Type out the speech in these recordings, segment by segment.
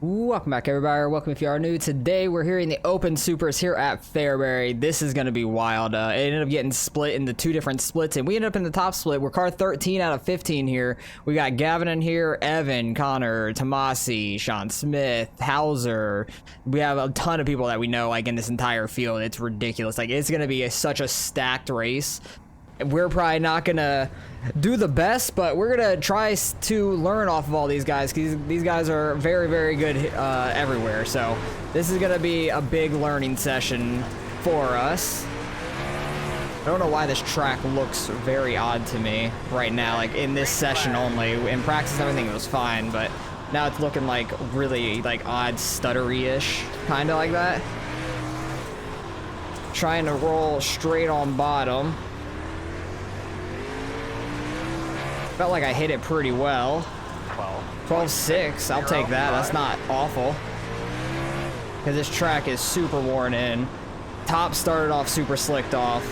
Welcome back, everybody. Welcome if you are new. Today we're here in the Open Supers here at Fairbury. This is going to be wild. It ended up getting split into two different splits, and we ended up in the top split. We're car 13 out of 15 here. We got Gavin in here, Evan, Connor, Tomasi, Sean Smith, Hauser. We have a ton of people that we know like in this entire field. It's ridiculous. Like, it's going to be such a stacked race. We're probably not gonna do the best, but we're gonna try to learn off of all these guys, because these guys are very, very good everywhere. So this is gonna be a big learning session for us. I don't know why this track looks very odd to me right now, like in this session only. In practice, everything was fine, but now it's looking like really like odd, stuttery-ish, kind of like that. Trying to roll straight on bottom. Felt like I hit it pretty well. 12.6, I'll take that. That's not awful. Because this track is super worn in. Top started off super slicked off.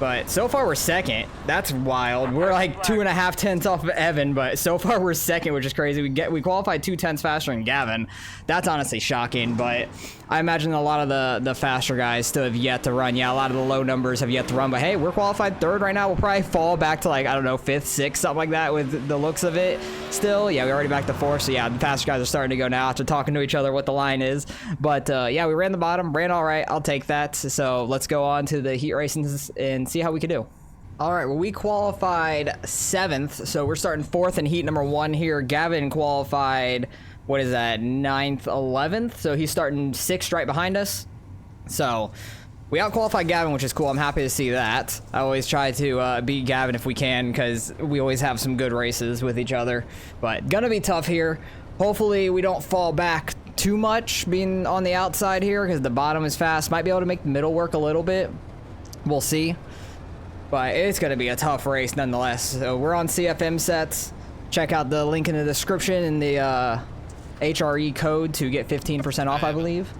But so far we're second. That's wild. We're like 2.5 tenths off of Evan, but so far we're second, which is crazy. We qualified 2 tenths faster than Gavin. That's honestly shocking, but I imagine a lot of the faster guys still have yet to run. Yeah, a lot of the low numbers have yet to run, but hey, we're qualified third right now. We'll probably fall back to like, I don't know, 5th, 6th, something like that with the looks of it still. Yeah, we're already back to 4th, so yeah, the faster guys are starting to go now after talking to each other what the line is. But yeah, we ran the bottom, ran all right. I'll take that. So let's go on to the heat races and see how we can do. All right, well, we qualified 7th, so we're starting 4th in heat number 1 here. Gavin qualified, what is that, 9th, 11th? So he's starting 6th right behind us. So we out-qualified Gavin, which is cool. I'm happy to see that. I always try to beat Gavin if we can, because we always have some good races with each other. But gonna be tough here. Hopefully we don't fall back too much being on the outside here, because the bottom is fast. Might be able to make the middle work a little bit. We'll see. But it's going to be a tough race nonetheless. So we're on CFM sets. Check out the link in the description and the HRE code to get 15% off, I believe.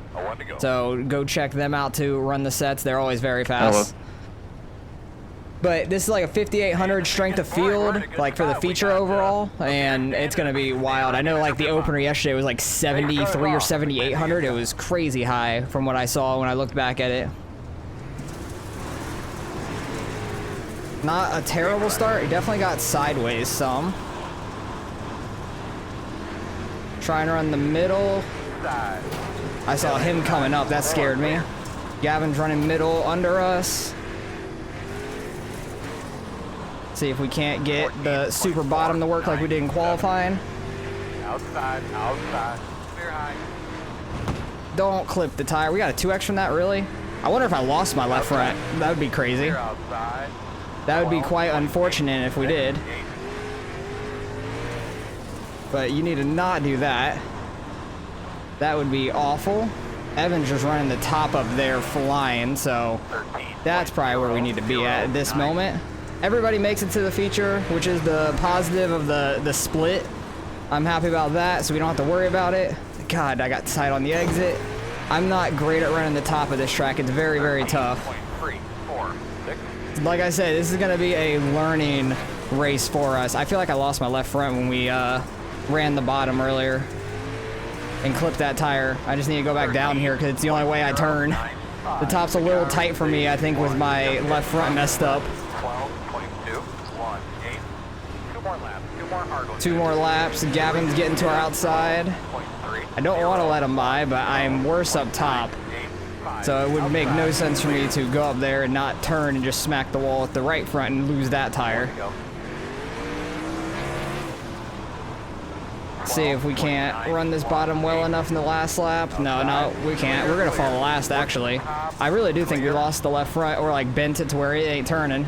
So go check them out to run the sets. They're always very fast. Hello. But this is like a 5,800 strength of field, like for the feature overall, and it's going to be wild. I know like the opener yesterday was like 73 or 7,800. It was crazy high from what I saw when I looked back at it. Not a terrible start. He definitely got sideways some. Trying to run the middle. I saw him coming up. That scared me. Gavin's running middle under us. See if we can't get the super bottom to work like we did in qualifying. Outside. Clear high. Don't clip the tire. We got a 2X from that, really? I wonder if I lost my left front. That would be crazy. That would be quite unfortunate if we did. But you need to not do that. That would be awful. Evan's just running the top up there flying, so that's probably where we need to be at this moment. Everybody makes it to the feature, which is the positive of the split. I'm happy about that, so we don't have to worry about it. God, I got tight on the exit. I'm not great at running the top of this track. It's very, very tough. Like I said, this is going to be a learning race for us. I feel like I lost my left front when we ran the bottom earlier and clipped that tire. I just need to go back down here because it's the only way I turn. The top's a little tight for me, I think, with my left front messed up. 2 more laps. Gavin's getting to our outside. I don't want to let him by, but I'm worse up top. So it would make no sense for me to go up there and not turn and just smack the wall at the right front and lose that tire. See if we can't run this bottom well enough in the last lap. No, we can't. We're going to fall last, actually. I really do think we lost the left front or like bent it to where it ain't turning.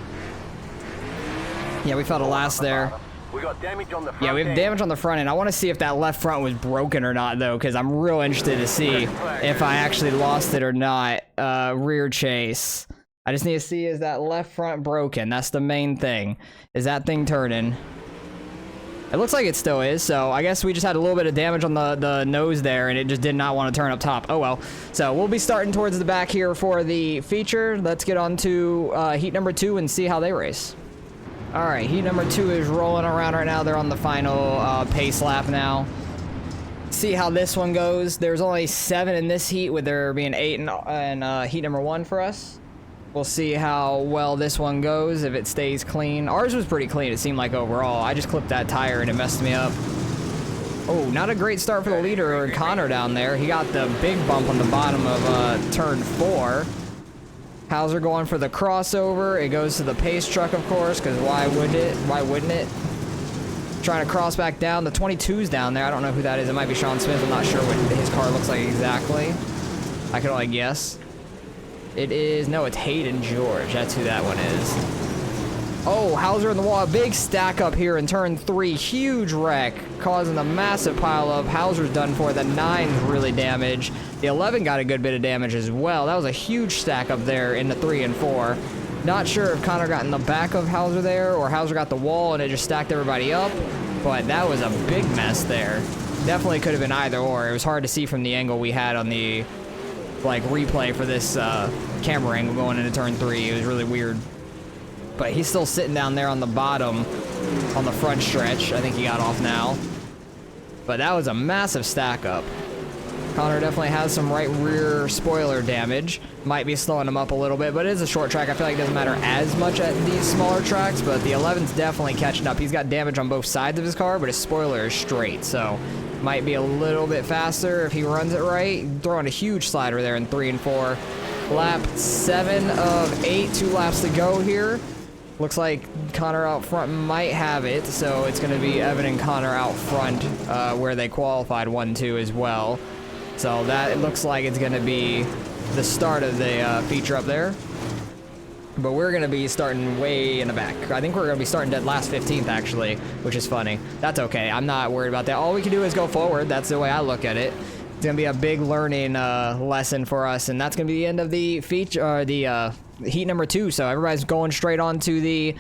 Yeah, we fell to last there. We got damage on the front. Yeah, we have damage on the front end. I want to see if that left front was broken or not, though, because I'm real interested to see if I actually lost it or not. Rear chase. I just need to see, is that left front broken? That's the main thing. Is that thing turning? It looks like it still is, so I guess we just had a little bit of damage on the nose there, and it just did not want to turn up top. Oh, well. So we'll be starting towards the back here for the feature. Let's get on to heat number 2 and see how they race. All right, heat number 2 is rolling around right now. They're on the final pace lap now. See how this one goes. There's only 7 in this heat, with there being 8 in heat number 1 for us. We'll see how well this one goes, if it stays clean. Ours was pretty clean, it seemed like, overall. I just clipped that tire and it messed me up. Oh, not a great start for the leader, Connor, down there. He got the big bump on the bottom of turn 4. Hauser going for the crossover. It goes to the pace truck, of course, because why wouldn't it? Why wouldn't it? Trying to cross back down. The 22's down there. I don't know who that is. It might be Sean Smith. I'm not sure what his car looks like exactly. I can only guess. It is... No, it's Hayden George. That's who that one is. Oh, Hauser in the wall. A big stack up here in turn 3. Huge wreck, causing a massive pile up. Hauser's done for. The 9's really damaged. The 11 got a good bit of damage as well. That was a huge stack up there in the 3 and 4. Not sure if Connor got in the back of Hauser there, or Hauser got the wall and it just stacked everybody up, but that was a big mess there. Definitely could have been either or. It was hard to see from the angle we had on the replay for this camera angle going into turn 3. It was really weird. But he's still sitting down there on the bottom on the front stretch. I think he got off now. But that was a massive stack up. Connor definitely has some right rear spoiler damage. Might be slowing him up a little bit, but it is a short track. I feel like it doesn't matter as much at these smaller tracks, but the 11's definitely catching up. He's got damage on both sides of his car, but his spoiler is straight, so might be a little bit faster if he runs it right. Throwing a huge slider there in 3 and 4. Lap 7 of 8, 2 laps to go here. Looks like Connor out front might have it, so it's going to be Evan and Connor out front where they qualified 1-2 as well. So that, it looks like it's going to be the start of the feature up there. But we're going to be starting way in the back. I think we're going to be starting dead last 15th, actually, which is funny. That's okay. I'm not worried about that. All we can do is go forward. That's the way I look at it. It's going to be a big learning lesson for us, and that's going to be the end of the feature, or the heat number 2. So everybody's going straight on to the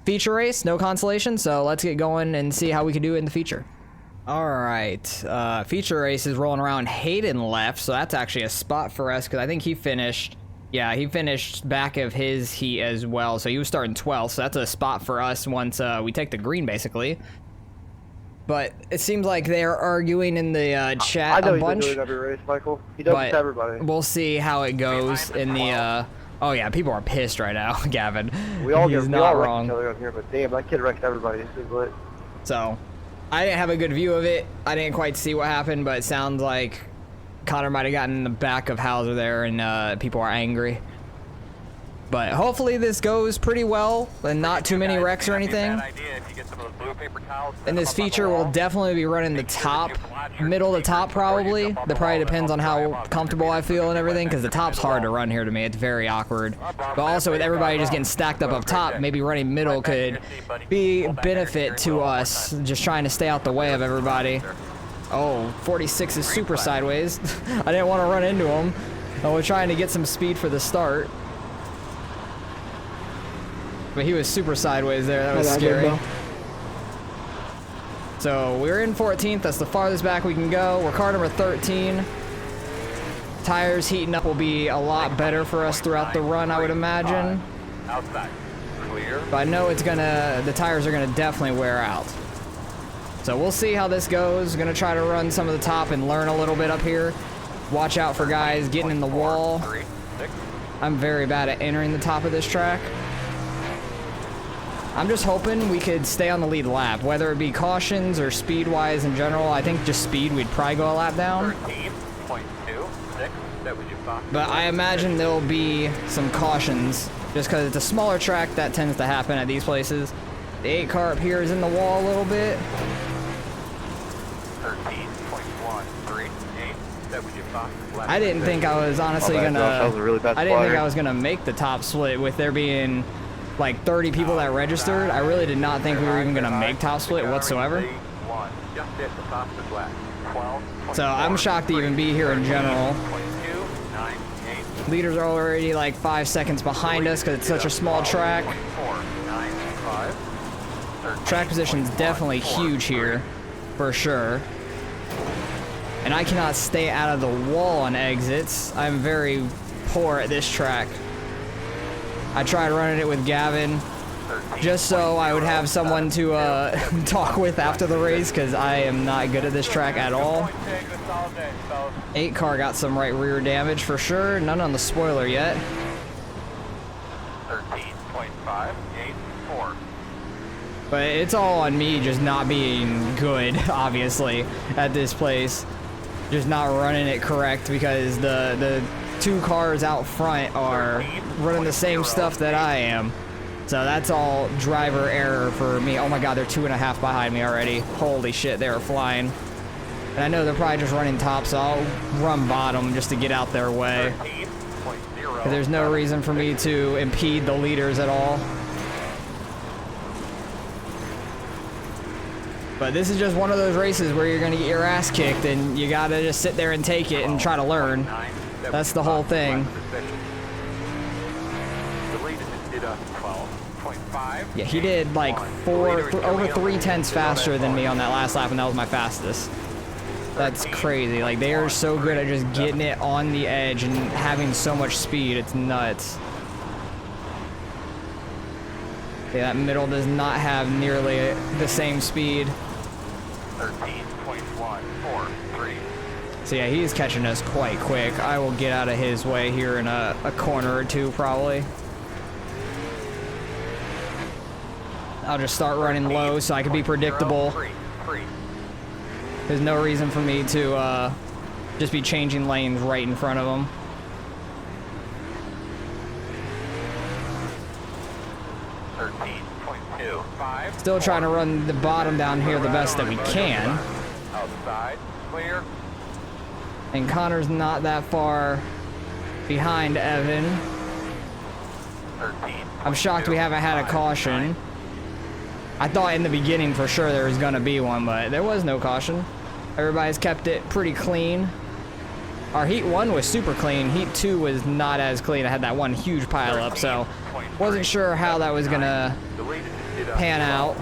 feature race. No consolation. So let's get going and see how we can do in the feature. All right, feature race is rolling around. Hayden left, so that's actually a spot for us because I think he finished. Yeah, he finished back of his heat as well, so he was starting 12th. So that's a spot for us once we take the green, basically. But it seems like they're arguing in the chat a bunch. I know he's doing every race, Michael. He does it to everybody. We'll see how it goes in the. Oh yeah, people are pissed right now, Gavin. We all He's wreck not wrong. each other up here, but damn, that kid wrecked everybody. This is lit. So, I didn't have a good view of it. I didn't quite see what happened, but it sounds like Connor might have gotten in the back of Hauser there, and people are angry. But hopefully this goes pretty well, and not too many wrecks or anything. And this feature will definitely be running the top, middle to top probably. That probably depends on how comfortable I feel and everything, because the top's hard to run here to me. It's very awkward. But also with everybody just getting stacked up top, maybe running middle could be benefit to us, just trying to stay out the way of everybody. Oh, 46 is super sideways. I didn't want to run into him. I was trying to get some speed for the start. But he was super sideways there. That was scary. So we're in 14th. That's the farthest back we can go. We're car number 13. Tires heating up will be a lot better for us throughout the run, I would imagine. Outside. Clear. But I know it's gonna, the tires are gonna definitely wear out. So we'll see how this goes. Gonna try to run some of the top and learn a little bit up here. Watch out for guys getting in the wall. I'm very bad at entering the top of this track. I'm just hoping we could stay on the lead lap, whether it be cautions or speed-wise in general. I think just speed, we'd probably go a lap down. 13.26, that was your thought. But I imagine there'll be some cautions, just because it's a smaller track. That tends to happen at these places. The 8 car up here is in the wall a little bit. 13.138, that was your thought. I didn't think I was honestly Josh, that was a really bad I didn't think flyer. I was gonna make the top split with there being like 30 people that registered. I really did not think we were even gonna make top split whatsoever. Just at the top of the flag. 12. So I'm shocked to even be here in general. Leaders are already like 5 seconds behind us because it's such a small track. Track position's definitely huge here, for sure. And I cannot stay out of the wall on exits. I'm very poor at this track. I tried running it with Gavin. just so I would have someone to talk with after the race, because I am not good at this track at all. 8 car got some right rear damage for sure. None on the spoiler yet. 13.584. But it's all on me just not being good, obviously, at this place. Just not running it correct, because the 2 cars out front are running the same stuff that I am. So that's all driver error for me. Oh my god, they're 2.5 behind me already. Holy shit, they are flying. And I know they're probably just running top, so I'll run bottom just to get out their way. 'Cause there's no reason for me to impede the leaders at all. But this is just one of those races where you're going to get your ass kicked, and you got to just sit there and take it and try to learn. That's the whole thing. Yeah, he did like over 3 tenths faster than me on that last lap, and that was my fastest. That's crazy. Like, they are so good at just getting it on the edge and having so much speed. It's nuts. Yeah, that middle does not have nearly the same speed. 13.143. So yeah, he's catching us quite quick. I will get out of his way here in a corner or two, probably. I'll just start running low so I can be predictable. There's no reason for me to just be changing lanes right in front of him. Still trying to run the bottom down here the best that we can. Outside, clear. And Connor's not that far behind Evan. 13. I'm shocked we haven't had a caution. I thought in the beginning for sure there was going to be one, but there was no caution. Everybody's kept it pretty clean. Our Heat 1 was super clean. Heat 2 was not as clean. I had that one huge pileup, so wasn't sure how that was going to pan out.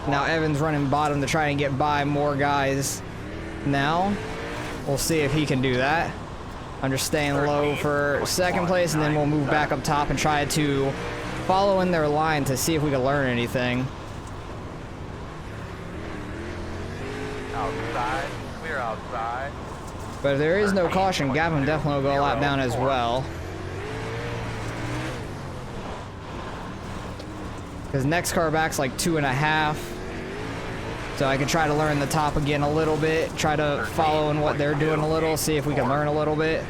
Now Evan's running bottom to try and get by more guys now. We'll see if he can do that. I'm just staying low for second place, and then we'll move back up top and try to follow in their line to see if we can learn anything. Outside, clear outside. But if there is no caution, Gavin definitely will go a lap down as well. Because next car back's like 2.5. So I can try to learn the top again a little bit, try to follow in what they're doing a little, see if we can learn a little bit.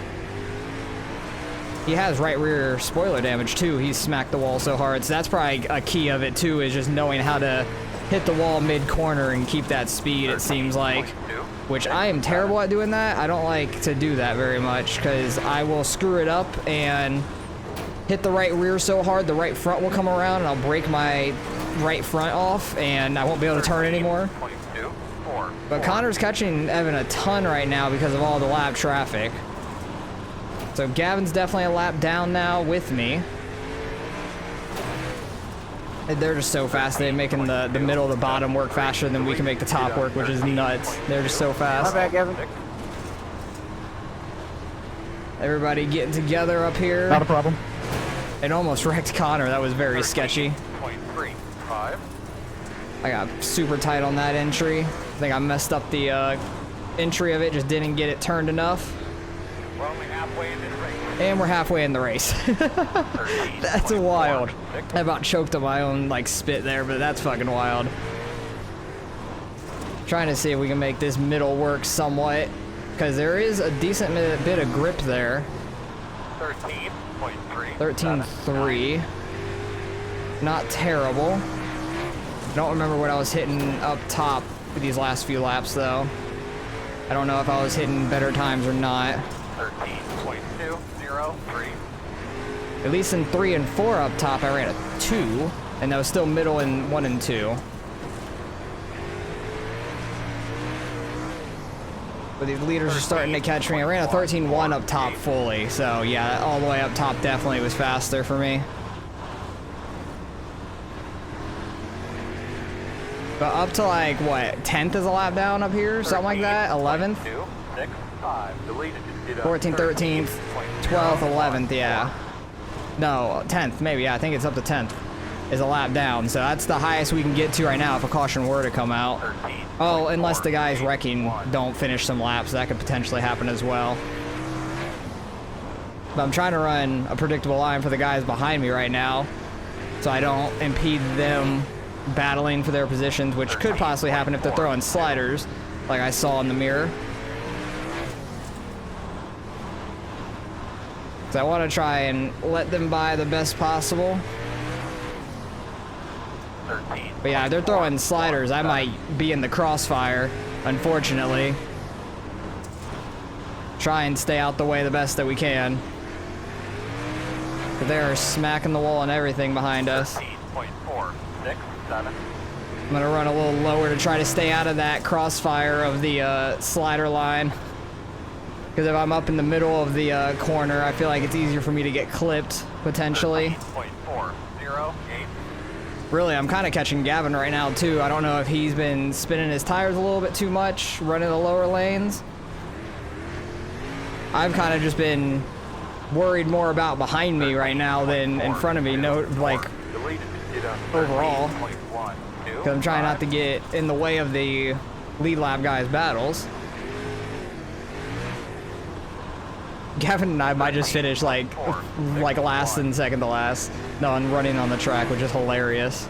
He has right rear spoiler damage too. He's smacked the wall so hard. So that's probably a key of it too, is just knowing how to hit the wall mid-corner and keep that speed, it seems like. Which I am terrible at doing that. I don't like to do that very much, because I will screw it up and hit the right rear so hard the right front will come around and I'll break my right front off and I won't be able to turn anymore. But Connor's catching Evan a ton right now because of all the lap traffic. So Gavin's definitely a lap down now with me. They're just so fast. They're making the middle, the bottom work faster than we can make the top work, which is nuts. They're just so fast. My bad, Gavin. Everybody getting together up here. Not a problem. It almost wrecked Connor. That was very sketchy. 13.35. I got super tight on that entry. I think I messed up the entry of it, just didn't get it turned enough. We're only halfway into the race. And we're halfway in the race. That's wild. I about choked on my own like spit there, but that's fucking wild. Trying to see if we can make this middle work somewhat, because there is a decent bit of grip there. 13.3. 13.3. Not terrible. Don't remember what I was hitting up top for these last few laps though. I don't know if I was hitting better times or not. 13.203. At least in 3 and 4 up top, I ran a 2, and that was still middle in 1 and 2. But these leaders are starting to catch me. I ran a 13.1 up top fully, so yeah, all the way up top definitely was faster for me. But up to like, what, 10th is a lap down up here? Something like that? 11th? 14th, 13th, 12th, 11th, yeah. No, 10th, maybe, yeah, I think it's up to 10th. is a lap down. So that's the highest we can get to right now if a caution were to come out. Oh, unless the guys wrecking don't finish some laps, that could potentially happen as well. But I'm trying to run a predictable line for the guys behind me right now, so I don't impede them battling for their positions, which could possibly happen if they're throwing sliders, like I saw in the mirror. So I want to try and let them by the best possible. But yeah, if they're throwing sliders, I might be in the crossfire, unfortunately. Try and stay out the way the best that we can. But they're smacking the wall and everything behind us. I'm gonna run a little lower to try to stay out of that crossfire of the slider line. Because if I'm up in the middle of the corner, I feel like it's easier for me to get clipped, potentially. Really, I'm kind of catching Gavin right now, too. I don't know if he's been spinning his tires a little bit too much, running the lower lanes. I've kind of just been worried more about behind me right now than in front of me, overall. Because I'm trying not to get in the way of the lead lap guys' battles. Gavin and I might just finish like last and second to last. No, I'm running on the track, which is hilarious.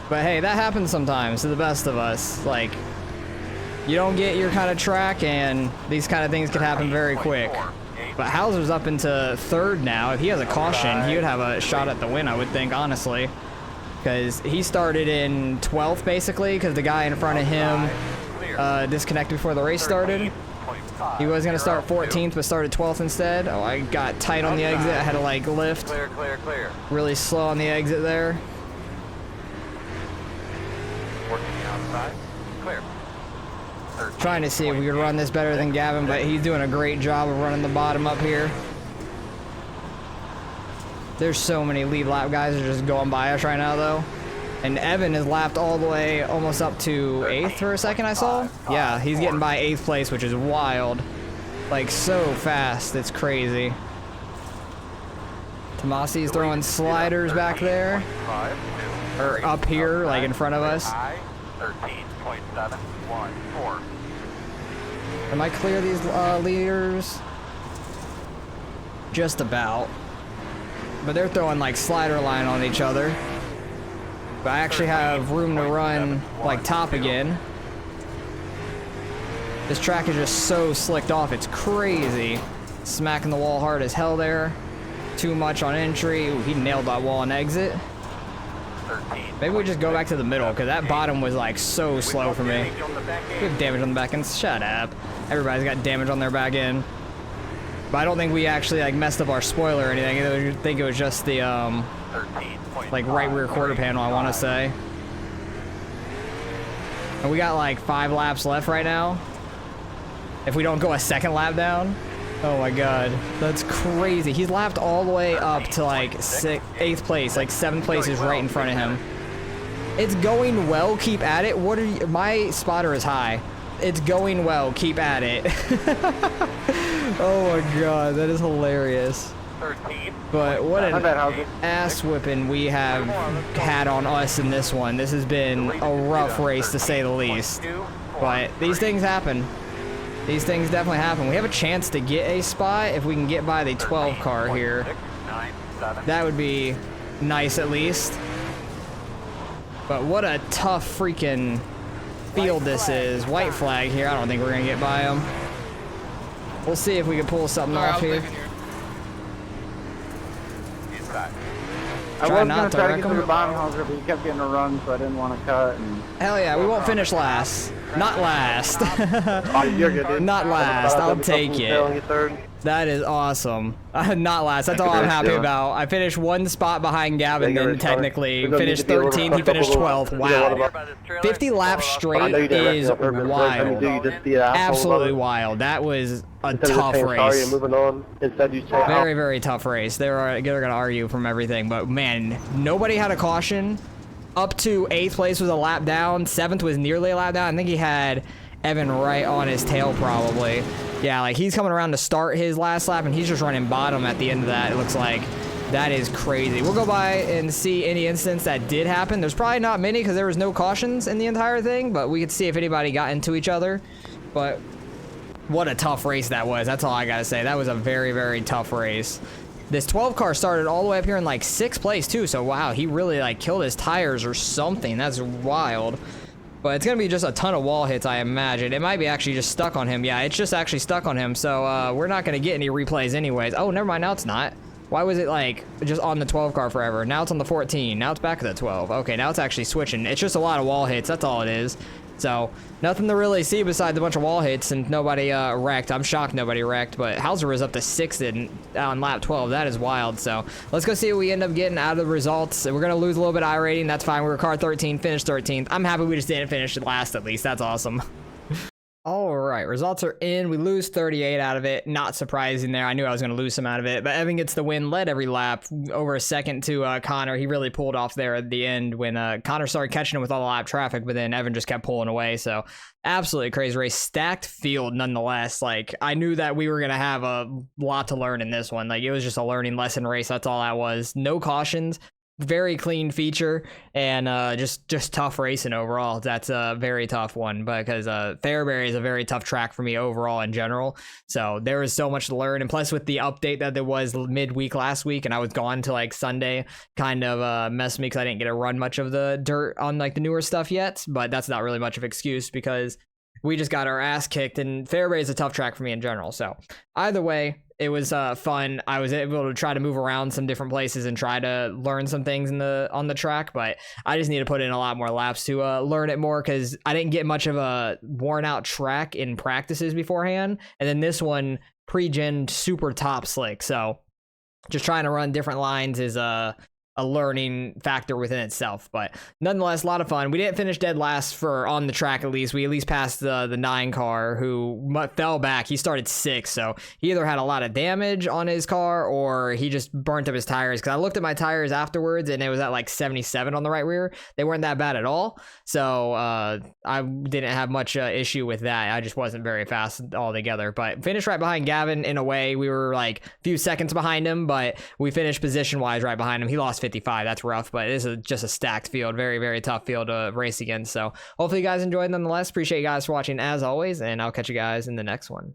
But hey, that happens sometimes to the best of us. Like, you don't get your kind of track, and these kind of things can happen very quick. But Hauser's up into third now. If he has a caution, he would have a shot at the win, I would think, honestly. Because he started in 12th, basically, because the guy in front of him disconnected before the race started. He was going to start 14th, but started 12th instead. Oh, I got tight on the exit. I had to, like, lift. Clear. Really slow on the exit there. Working the outside. Clear. Trying to see if we could run this better than Gavin, but he's doing a great job of running the bottom up here. There's so many lead lap guys that are just going by us right now, though. And Evan is lapped all the way almost up to 8th for a second, I saw. Yeah, he's getting by 8th place, which is wild. Like, so fast. It's crazy. Tomasi's throwing sliders back there. Or up here, like in front of us. 13.714. Am I clear these leaders? Just about. But they're throwing like slider line on each other. But I actually have room to run like top again. This track is just so slicked off, it's crazy. Smacking the wall hard as hell there. Too much on entry. Ooh, he nailed that wall on exit. Maybe we just go back to the middle, because that bottom was like so slow for me. We have damage on the back end. Shut up. Everybody's got damage on their back end. But I don't think we actually like messed up our spoiler or anything. I think it was just the like right rear quarter panel, I want to say. And we got like 5 laps left right now. If we don't go a second lap down. Oh my god, that's crazy. He's lapped all the way up to like 8th place, like 7th place is right in front of him. It's going well, keep at it. What are you, my spotter is high. It's going well, keep at it. Oh my god, that is hilarious. But what an ass whipping we have had on us in this one. This has been a rough race to say the least. But these things happen. These things definitely happen. We have a chance to get a spot if we can get by the 12 car here. That would be nice at least. But what a tough freaking field this is. White flag here. I don't think we're going to get by them. We'll see if we can pull something off here. I was going to try to get to the bottom, Hauser, but you kept getting a run, so I didn't want to cut. And... Hell yeah, we won't finish last. Not last. Oh, you're good, dude. Not last. I'll take it. That is awesome. Not last. That's all I'm happy about. I finished 1 spot behind Gavin, then technically finished 13th. He finished 12th. Wow. 50 laps straight is wild. Absolutely wild. That was a tough race. Very, very tough race. They're going to argue from everything, but man, nobody had a caution. Up to 8th place was a lap down. 7th was nearly a lap down. I think he had Evan right on his tail probably. Yeah, like he's coming around to start his last lap and he's just running bottom at the end of that, it looks like. That is crazy. We'll go by and see any instance that did happen. There's probably not many because there was no cautions in the entire thing, but we could see if anybody got into each other. But what a tough race that was. That's all I gotta say. That was a very, very tough race. This 12 car started all the way up here in like 6th place too. So wow, he really like killed his tires or something. That's wild. But it's gonna be just a ton of wall hits, I imagine. It might be actually just stuck on him. Yeah, it's just actually stuck on him. So we're not gonna get any replays anyways. Oh, never mind, now it's not. Why was it like just on the 12 car forever? Now it's on the 14. Now it's back to the 12. Okay, now it's actually switching. It's just a lot of wall hits. That's all it is. So nothing to really see besides a bunch of wall hits and nobody wrecked. I'm shocked nobody wrecked, but Hauser was up to 6th on lap 12. That is wild. So let's go see what we end up getting out of the results. We're going to lose a little bit of I rating. That's fine. We were car 13, finished 13th. I'm happy we just didn't finish last at least. That's awesome. All right, results are in. We lose 38 out of it. Not surprising there. I knew I was going to lose some out of it, but Evan gets the win, led every lap, over a second to Connor. He really pulled off there at the end when Connor started catching him with all the lap traffic, but then Evan just kept pulling away. So absolutely crazy race. Stacked field nonetheless. Like, I knew that we were going to have a lot to learn in this one. Like, it was just a learning lesson race. That's all that was. No cautions. Very clean feature, and just tough racing overall. That's a very tough one because Fairbury is a very tough track for me overall in general. So there was so much to learn, and plus with the update that there was midweek last week, and I was gone to like Sunday, kind of messed me because I didn't get to run much of the dirt on like the newer stuff yet. But that's not really much of an excuse because we just got our ass kicked, and Fairbury is a tough track for me in general. So either way, it was fun. I was able to try to move around some different places and try to learn some things on the track, but I just need to put in a lot more laps to learn it more because I didn't get much of a worn out track in practices beforehand. And then this one, pre-gen, super top slick. So just trying to run different lines is a learning factor within itself, but nonetheless a lot of fun. We didn't finish dead last for on the track. At least we passed the 9 car who fell back. He started 6th, so he either had a lot of damage on his car or he just burnt up his tires, because I looked at my tires afterwards and it was at like 77 on the right rear. They weren't that bad at all, so I didn't have much issue with that. I just wasn't very fast altogether, but finished right behind Gavin. In a way, we were like a few seconds behind him, but we finished position wise right behind him. He lost 55. That's rough, but it is just a stacked field. Very, very tough field to race against. So hopefully you guys enjoyed nonetheless. Appreciate you guys for watching as always, and I'll catch you guys in the next one.